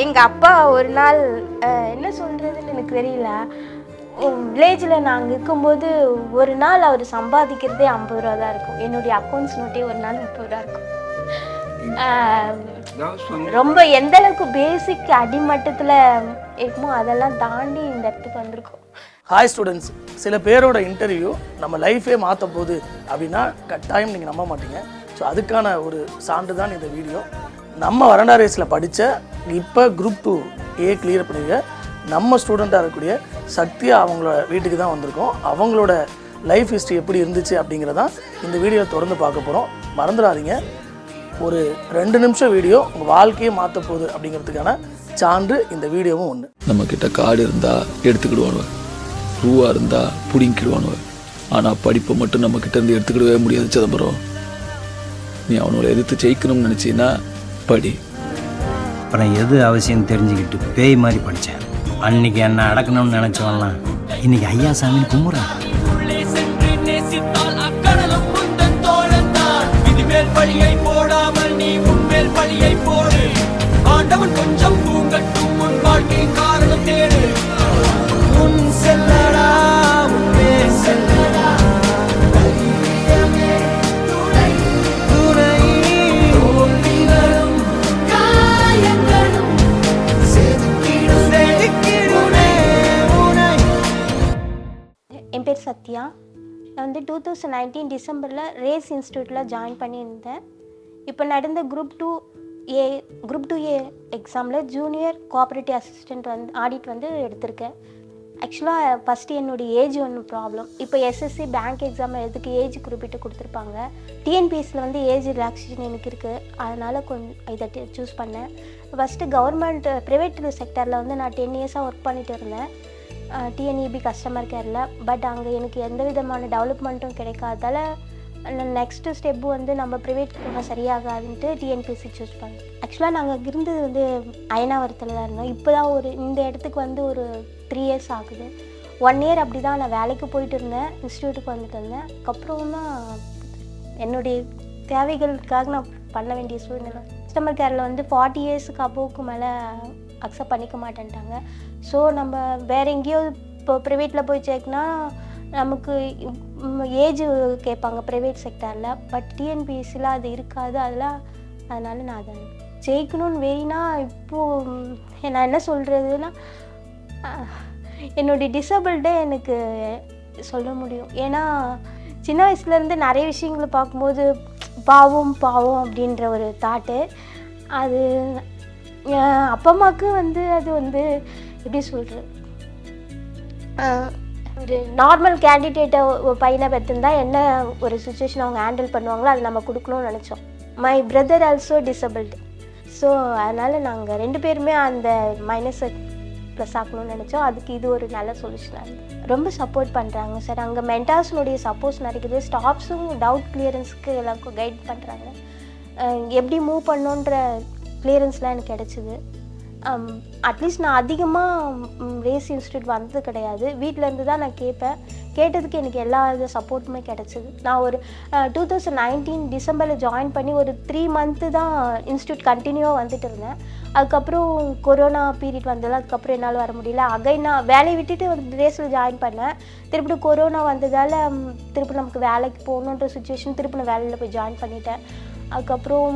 எங்கள் அப்பா ஒரு நாள் என்ன சொல்கிறதுன்னு எனக்கு தெரியல, வில்லேஜில் நாங்கள் இருக்கும்போது ஒரு நாள் அவர் சம்பாதிக்கிறதே 50 ரூபா தான் இருக்கும். என்னுடைய அக்கௌண்ட்ஸ் நோட்டே ஒரு நாள் 30 ரூபா இருக்கும். ரொம்ப எந்த அளவுக்கு பேசிக் அடிமட்டத்தில் இருக்குமோ அதெல்லாம் தாண்டி இந்த இடத்துக்கு வந்திருக்கோம். ஹாய் ஸ்டூடெண்ட்ஸ், சில பேரோட இன்டர்வியூ நம்ம லைஃபே மாற்ற போகுது அப்படின்னா கட்டாயம் நீங்கள் நம்ப மாட்டீங்க. ஸோ அதுக்கான ஒரு சான்று தான் இந்த வீடியோ. நம்ம வரண்டா ரேஸில் படித்த இப்போ குரூப் 2A கிளியர் பண்ணிருக்க நம்ம ஸ்டூடெண்ட்டாக இருக்கக்கூடிய சத்யா அவங்களோட வீட்டுக்கு தான் வந்திருக்கோம். அவங்களோட லைஃப் ஹிஸ்ட்ரி எப்படி இருந்துச்சு அப்படிங்கிறதான் இந்த வீடியோ தொடர்ந்து பார்க்க போகிறோம். மறந்துடாதீங்க, ஒரு 2 நிமிஷம் வீடியோ உங்கள் வாழ்க்கையை மாற்ற போகுது அப்படிங்கிறதுக்கான சான்று இந்த வீடியோவும் ஒன்று. நம்மக்கிட்ட காடு இருந்தால் எடுத்துக்கிடுவானுவ, ரூவா இருந்தால் பிடிங்கிடுவானுவ. ஆனால் படிப்பை மட்டும் நம்மக்கிட்ட இருந்து எடுத்துக்கிடவே முடியாது சிதம்பரம். நீ அவனோட எதிர்த்து ஜெயிக்கணும்னு நினச்சின்னா படி. அப்புறம் எது அவசியம் தெரிஞ்சுக்கிட்டு பேய் மாதிரி படித்தேன். அன்னைக்கு என்ன அடக்கணும்னு நினச்சவன்லாம் இன்னைக்கு ஐயா சாமி கும்புறான். கொஞ்சம் பூங்கட்டும் உன் வாழ்க்கை காரணம் தேடு. உன் செல்லடா உன்னே செல்லடா தைரியமே துணை துணை தோல்விகளும் காயங்களும் செதுக்கிடுமே உனை. என் பேர் சத்யா. நான் வந்து 2019 டிசம்பரில் ரேஸ் இன்ஸ்டியூட்டில் ஜாயின் பண்ணியிருந்தேன். இப்போ நடந்த குரூப் 2A எக்ஸாமில் ஜூனியர் கோஆப்ரேட்டிவ் அசிஸ்டண்ட் ஆடிட் எடுத்திருக்கேன். ஆக்சுவலாக ஃபஸ்ட்டு என்னுடைய ஏஜ் ஒன்று ப்ராப்ளம். இப்போ எஸ்எஸ்சி பேங்க் எக்ஸாம் எதுக்கு ஏஜ் குறிப்பிட்டு கொடுத்துருப்பாங்க. டிஎன்பிஎஸ்சியில் ஏஜ் ரிலாக்ஸேஷன் எனக்கு இருக்குது, அதனால் கொஞ்சம் இதை சூஸ் பண்ணேன். ஃபஸ்ட்டு கவர்மெண்ட் ப்ரைவேட் செக்டரில் நான் 10 இயர்ஸாக ஒர்க் பண்ணிகிட்டு இருந்தேன், டிஎன்இபி கஸ்டமர் கேரில். பட் அங்கே எனக்கு எந்த விதமான டெவலப்மெண்ட்டும் கிடைக்காதால நெக்ஸ்ட்டு ஸ்டெப்பு நம்ம ப்ரைவேட் சரியாகாதுன்ட்டு டிஎன்பிஎஸ்சி சூஸ் பண்ணேன். ஆக்சுவலாக நாங்கள் இருந்தது அயனாவரத்தில் தான் இருந்தோம். இப்போ தான் இந்த இடத்துக்கு ஒரு 3 இயர்ஸ் ஆகுது. 1 இயர் அப்படி தான் நான் வேலைக்கு போயிட்டு இருந்தேன், இன்ஸ்டியூட்டுக்கு வந்துட்டு இருந்தேன். அதுக்கப்புறம் தான் என்னுடைய தேவைகளுக்காக நான் பண்ண வேண்டிய சூழ்நிலை. கஸ்டமர் கேரில் 40 இயர்ஸுக்கு அபோவுக்கு மேலே அக்செப்ட் பண்ணிக்க மாட்டேன்ட்டாங்க. ஸோ நம்ம வேறு எங்கேயோ இப்போ ப்ரைவேட்டில் போய் சேர்க்குனா நமக்கு ஏஜ் கேட்பாங்க ப்ரைவேட் செக்டரில். பட் டிஎன்பிஎஸ்சியில் அது இருக்காது. அதனால் நான் அதை ஜெயிக்கணும்னு வேறினா இப்போது நான் என்ன சொல்கிறதுனா, என்னுடைய டிசபிள்டே எனக்கு சொல்ல முடியும். ஏன்னா சின்ன வயசுலேருந்து நிறைய விஷயங்களை பார்க்கும்போது பாவம் அப்படின்ற ஒரு தாட்டு. அது அப்பா அம்மாவுக்கு அது எப்படி சொல்கிறது, ஒரு நார்மல் கேண்டிடேட்டை ஒரு பையனை பெற்றிருந்தா என்ன ஒரு சுச்சுவேஷன் அவங்க ஹேண்டில் பண்ணுவாங்களோ அது நம்ம கொடுக்கணும்னு நினச்சோம். My brother also disabled. So அதனால் நாங்கள் 2 பேருமே அந்த மைனஸை ப்ளஸ் ஆக்கணும்னு நினச்சோம். அதுக்கு இது ஒரு நல்ல சொல்யூஷனாக இருந்தது. ரொம்ப சப்போர்ட் பண்ணுறாங்க சார். அங்கே மென்டார்ஸ்னுடைய சப்போர்ட்ஸ் நடக்குது. ஸ்டாஃப்ஸும் டவுட் கிளியரன்ஸுக்கு எல்லாருக்கும் கைட் பண்ணுறாங்க. எப்படி மூவ் பண்ணணுன்ற கிளியரன்ஸ்லாம் எனக்கு கிடச்சிது. அட்லீஸ்ட் நான் அதிகமாக ரேஸ் இன்ஸ்டியூட் வந்தது கிடையாது. வீட்டிலேருந்து தான் நான் கேட்பேன். கேட்டதுக்கு எனக்கு எல்லா சப்போர்ட்டுமே கிடச்சிது. நான் ஒரு 2019 டிசம்பரில் ஜாயின் பண்ணி ஒரு 3 மந்த்து தான் இன்ஸ்டியூட் கண்டினியூவாக வந்துட்டு இருந்தேன். அதுக்கப்புறம் கொரோனா பீரியட் வந்தது. அதுக்கப்புறம் என்னால் வர முடியல. நான் வேலையை விட்டுட்டு ரேஸில் ஜாயின் பண்ணேன். திருப்பி கொரோனா வந்ததால் திருப்பி நமக்கு வேலைக்கு போகணுன்ற சுச்சுவேஷன், திருப்பி நான் வேலையில் போய் ஜாயின் பண்ணிட்டேன். அதுக்கப்புறம்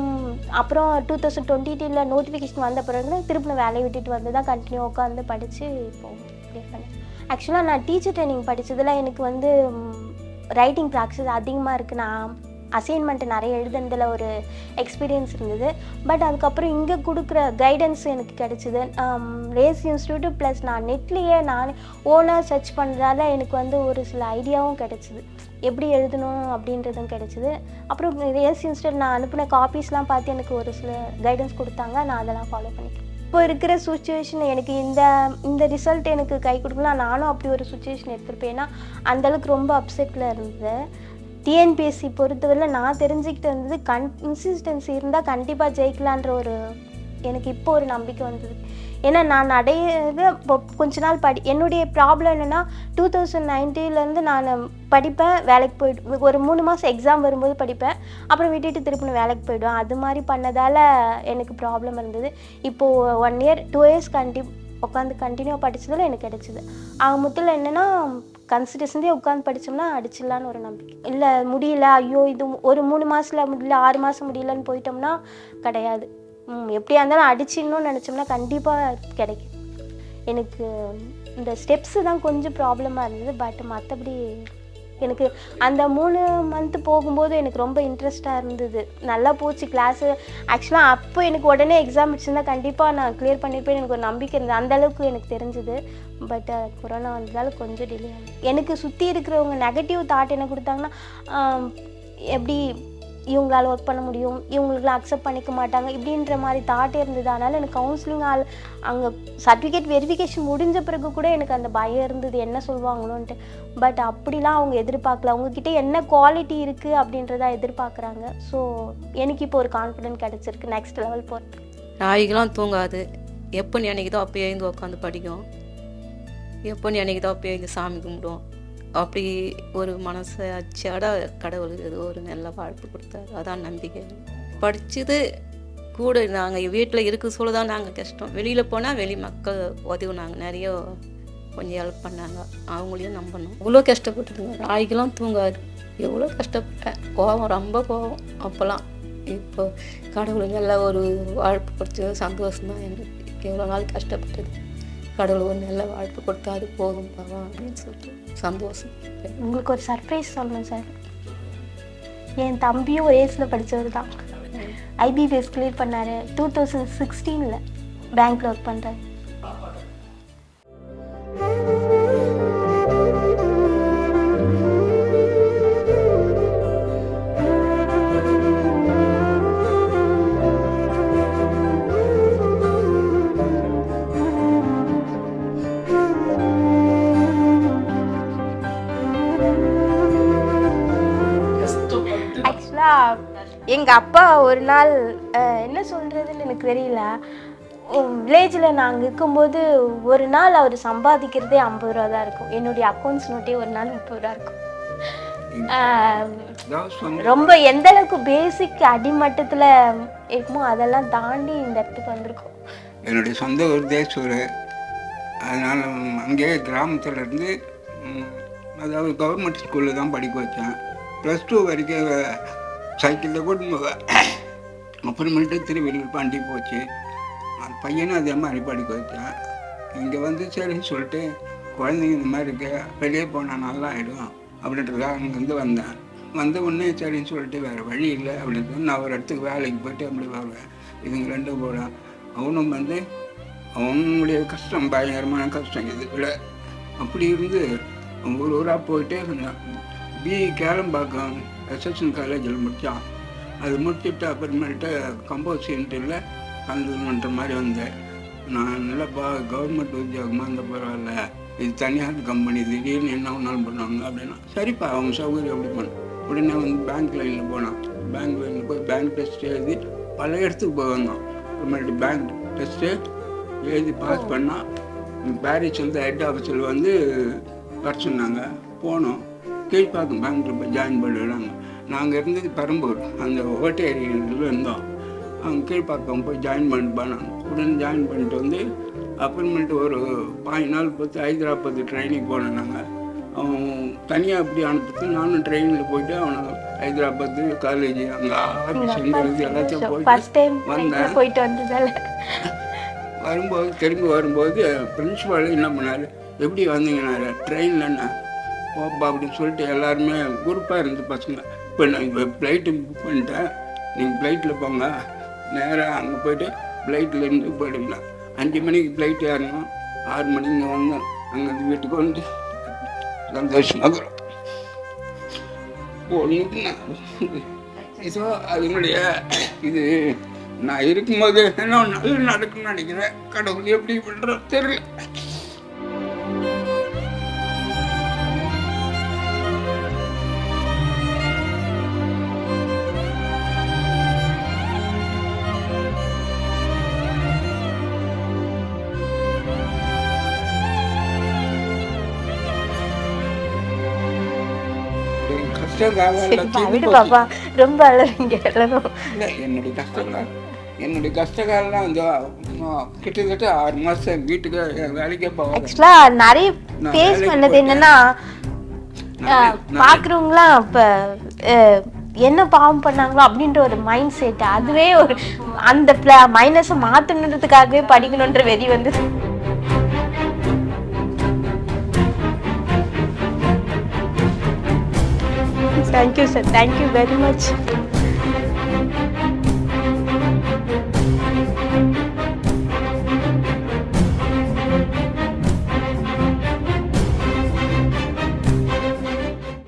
2022 நோட்டிஃபிகேஷன் வந்த பிறகு திருப்பி நான் வேலையை விட்டுட்டு தான் கண்டினியூ உட்காந்து படித்து இப்போது க்ளியர் பண்ணேன். ஆக்சுவலாக நான் டீச்சர் ட்ரைனிங் படித்ததில் எனக்கு ரைட்டிங் ப்ராக்டிஸ் அதிகமாக இருக்குது. நான் அசைன்மெண்ட்டு நிறைய எழுதுனதில் ஒரு எக்ஸ்பீரியன்ஸ் இருந்தது. பட் அதுக்கப்புறம் இங்கே கொடுக்குற கைடன்ஸ் எனக்கு கிடச்சிது. ரேஸ் இன்ஸ்டியூட்டு ப்ளஸ் நான் நெட்லேயே நான் ஓனாக சர்ச் பண்ணுறதால எனக்கு ஒரு சில ஐடியாவும் கிடச்சிது, எப்படி எழுதணும் அப்படின்றதும் கிடச்சிது. அப்புறம் ரேஸ் இன்ஸ்டியூட் நான் அனுப்பின காப்பீஸ்லாம் பார்த்து எனக்கு ஒரு சில கைடன்ஸ் கொடுத்தாங்க. நான் அதெல்லாம் ஃபாலோ பண்ணிக்கிறேன். இப்போ இருக்கிற சுச்சுவேஷன் எனக்கு இந்த ரிசல்ட் எனக்கு கை கொடுக்கலாம். நானும் அப்படி ஒரு சுச்சுவேஷன் எடுத்திருப்பேன். ஏன்னா அந்தளவுக்கு ரொம்ப அப்செட்டில் இருந்தது. டிஎன்பிஎஸ்சி பொறுத்தவரை நான் தெரிஞ்சுக்கிட்டு இருந்தது கன்சிஸ்டன்சி இருந்தால் கண்டிப்பாக ஜெயிக்கலான்ற எனக்கு இப்போ ஒரு நம்பிக்கை வந்தது. ஏன்னா நான் அடையிறது இப்போ கொஞ்ச நாள் என்னுடைய ப்ராப்ளம் என்னென்னா 2019 நான் படிப்பேன், வேலைக்கு போய்ட்டு ஒரு 3 மாதம் எக்ஸாம் வரும்போது படிப்பேன், அப்புறம் விட்டுட்டு திருப்பி வேலைக்கு போயிடுவேன். அது மாதிரி பண்ணதால் எனக்கு ப்ராப்ளம் இருந்தது. இப்போது 1 இயர் 2 இயர்ஸ் உட்காந்து கண்டினியூவாக படித்ததில் எனக்கு கிடச்சிது. மொத்தத்தில் என்னென்னா கன்சிஸ்டன்ஸியாக உட்காந்து படித்தோம்னா அடிச்சிடலான்னு ஒரு நம்பிக்கை. இல்லை முடியல, ஐயோ இது ஒரு 3 மாதத்தில் முடியல, 6 மாதம் முடியலன்னு போயிட்டோம்னா கிடையாது. எப்படியா இருந்தாலும் அடிச்சிடணும்னு நினச்சோம்னா கண்டிப்பாக கிடைக்கும். எனக்கு இந்த ஸ்டெப்ஸு தான் கொஞ்சம் ப்ராப்ளமாக இருந்தது. பட் மற்றபடி எனக்கு அந்த 3 மந்த்து போகும்போது எனக்கு ரொம்ப இன்ட்ரெஸ்ட்டாக இருந்தது. நல்லா போச்சு கிளாஸு. ஆக்சுவலாக அப்போ எனக்கு உடனே எக்ஸாம் வச்சுருந்தா கண்டிப்பாக நான் கிளியர் பண்ணியிருப்பேன். எனக்கு ஒரு நம்பிக்கை இருந்தது. அந்தளவுக்கு எனக்கு தெரிஞ்சுது. பட் கொரோனா வந்ததால் கொஞ்சம் டிலே ஆகுது. எனக்கு சுற்றி இருக்கிறவங்க நெகட்டிவ் தாட் என்ன கொடுத்தாங்கன்னா, எப்படி இவங்களால் ஒர்க் பண்ண முடியும், இவங்களுக்குலாம் அக்செப்ட் பண்ணிக்க மாட்டாங்க, இப்படின்ற மாதிரி தாட்டே இருந்தது. அதனால் எனக்கு கவுன்சிலிங் அங்கே சர்டிஃபிகேட் வெரிஃபிகேஷன் முடிஞ்ச பிறகு கூட எனக்கு அந்த பயம் இருந்தது, என்ன சொல்லுவாங்களோன்ட்டு. பட் அப்படிலாம் அவங்க எதிர்பார்க்கல. அவங்கக்கிட்ட என்ன குவாலிட்டி இருக்குது அப்படின்றத எதிர்பார்க்குறாங்க. ஸோ எனக்கு இப்போ ஒரு கான்ஃபிடென்ட் கிடச்சிருக்கு நெக்ஸ்ட் லெவல் போகிறது. நாய்களாம் தூங்காது. எப்போ நினைக்குதோ அப்போ எழுந்து உட்காந்து படிக்கும், எப்போ நினைக்குதோ அப்போ எழுந்து சாமி கும்பிடும். அப்படி ஒரு மனசை அச்சாட கடவுளுக்கு ஏதோ ஒரு நல்ல வாழ்ப்பு கொடுத்தாரு. அதான் நம்பிக்கை. படித்தது கூட நாங்கள் வீட்டில் இருக்க சொல்ல தான் நாங்கள் கஷ்டம். வெளியில் போனால் வெளி மக்கள் உதவுனாங்க, நிறைய கொஞ்சம் ஹெல்ப் பண்ணாங்க. அவங்களையும் நம்பணும். இவ்வளோ கஷ்டப்பட்டுருங்க. நாய்க்கெல்லாம் தூங்காது. எவ்வளோ கஷ்டப்பட்டேன். கோவம், ரொம்ப கோவம் அப்போல்லாம். இப்போ கடவுள் நல்ல ஒரு வாழ்ப்பு கொடுத்தது. சந்தோஷம்தான் எனக்கு. எவ்வளோ நாள் கஷ்டப்பட்டது, கடவுள் ஒரு நல்ல வாழ்ப்பு கொடுத்தா அது போதும் பாவா அப்படின்னு சொல்லிட்டு சந்தோஷம். உங்களுக்கு ஒரு சர்ப்ரைஸ் சொல்லணும் சார். என் தம்பியும் ஒரு ஏஜில் படித்தவர் தான். IBPS கிளியர் பண்ணார். 2016 பேங்க்கில் ஒர்க் பண்ணுறாரு. எங்கள் அப்பா ஒரு நாள் என்ன சொல்கிறதுன்னு எனக்கு தெரியல, வில்லேஜில் நாங்கள் இருக்கும்போது ஒரு நாள் அவர் சம்பாதிக்கிறதே 50 ரூபா தான் இருக்கும். என்னுடைய அக்கௌண்ட்ஸ் நோட்டே ஒரு நாள் 30 ரூபா இருக்கும். ரொம்ப எந்த அளவுக்கு பேசிக் அடிமட்டத்தில் இருக்குமோ அதெல்லாம் தாண்டி இந்த இடத்துக்கு வந்திருக்கோம். என்னுடைய சொந்த ஊர் தேசூர். அதனால் அங்கேயே கிராமத்தில் இருந்து, அதாவது கவர்மெண்ட் ஸ்கூலில் தான் படிக்க வச்சேன். +2 வரைக்கும் சைக்கிளில் கூட்டின்னு போவேன். அப்புறமேட்டு திருவள்ளூர் பாண்டி போச்சு. பையனும் அதே மாதிரி படிக்க வச்சேன். இங்கே வந்து சரின்னு சொல்லிட்டு குழந்தைங்க இந்த மாதிரி இருக்க வெளியே போனால் நல்லா ஆகிடும் அப்படின்றதுக்காக அங்கேருந்து வந்தேன். வந்த உடனே சரின்னு சொல்லிட்டு வேறு வழி இல்லை அப்படின்ட்டு நான் ஒரு இடத்துக்கு வேலைக்கு போய்ட்டு அப்படி வருவேன். இதுங்க 2 போகிறேன். அவனும் வந்து அவனுடைய கஷ்டம், பயங்கரமான கஷ்டம் இதுக்குள்ள. அப்படி இருந்து ஊராக போயிட்டே இருந்தேன். BE கேளம்பாக்கம் SSN காலேஜில் முடித்தான். அது முடிச்சுட்டு அப்புறமேட்டு கம்போஸ் சென்டரில் கலந்துன்ற மாதிரி வந்தேன். நான் நல்லா கவர்மெண்ட் உத்தியோகமாக இருந்த பரவாயில்ல, இது தனியார் கம்பெனி, திடீர்னு என்ன ஒன்றாலும் பண்ணுவாங்க அப்படின்னா சரிப்பா அவங்க சௌகரியம் எப்படி பண்ண. உடனே வந்து பேங்க் லைனில் போனான். பேங்க் லைனில் போய் பேங்க் டெஸ்ட் எழுதி பல இடத்துக்கு போய் வந்தோம். அப்புறமேட்டு பேங்க் டெஸ்ட்டு எழுதி பாஸ் பண்ணால் பாரிஸ் வந்து ஹெட் ஆஃபீஸில் வந்து வர சொன்னாங்க. போனோம். கீழ்ப்பாக்கம் பேங்க்கில் போய் ஜாயின் பண்ணிடுறாங்க. நாங்கள் இருந்தது பெரம்பூர், அந்த ஓட்டேரியில் இருந்தோம். அவங்க கீழ்ப்பாக்கம் போய் ஜாயின் பண்ணிப்பாங்க. உடனே ஜாயின் பண்ணிட்டு வந்து அப்புறமேட்டு ஒரு 5 நாள் பொறுத்து ஹைதராபாத் ட்ரெயினிங் போனோம். நாங்கள் அவன் தனியாக அப்படி அனுப்பிட்டு நானும் ட்ரெயினில் போயிட்டு அவனை ஹைதராபாத்து காலேஜ் அங்கே ஆஃபீஸ் எங்கே எல்லாத்தையும் போயிட்டு வந்ததால் வரும்போது திரும்பி வரும்போது பிரின்ஸிபால் என்ன பண்ணார், எப்படி வந்தீங்கன்னாரு, ட்ரெயினில் என்ன போப்பா அப்படின்னு சொல்லிட்டு எல்லாருமே குரூப்பாக இருந்து பசங்க. இப்போ நான் இப்போ ஃப்ளைட்டு புக் பண்ணிட்டேன், நீங்கள் ஃப்ளைட்டில் போங்க, நேராக அங்கே போய்ட்டு ஃப்ளைட்டில் இருந்து போயிடுங்க. 5 மணிக்கு ஃப்ளைட் ஏறணும், 6 மணிக்கு வந்தோம். அங்கேருந்து வீட்டுக்கு வந்து சந்தோஷமாக ஒன்று இதோ அதனுடைய இது நான் இருக்கும்போது என்ன நல்லா நடக்கும்னு நினைக்கிறேன். கடவுள் எப்படி பண்ணுறோம் தெரியல. கஷ்ட காலம் விடு பாப்பா, ரொம்ப அழறீங்க எல்லாரும். இல்லை என்னுடைய கஷ்டகாலம்லாம் வந்து கிட்டத்தட்ட 6 மாதம் வீட்டுக்கு வேலைக்கே போவேன். ஆக்சுவலாக நிறைய ஃபேஸ் பண்ணது என்னன்னா, பார்க்குறவங்களாம் இப்போ என்ன பாவம் பண்ணாங்களோ அப்படின்ற ஒரு மைண்ட் செட், அதுவே ஒரு அந்த மைனஸை மாற்றணுன்றதுக்காகவே படிக்கணுன்ற வெறி வந்து. Thank you sir, thank you very much.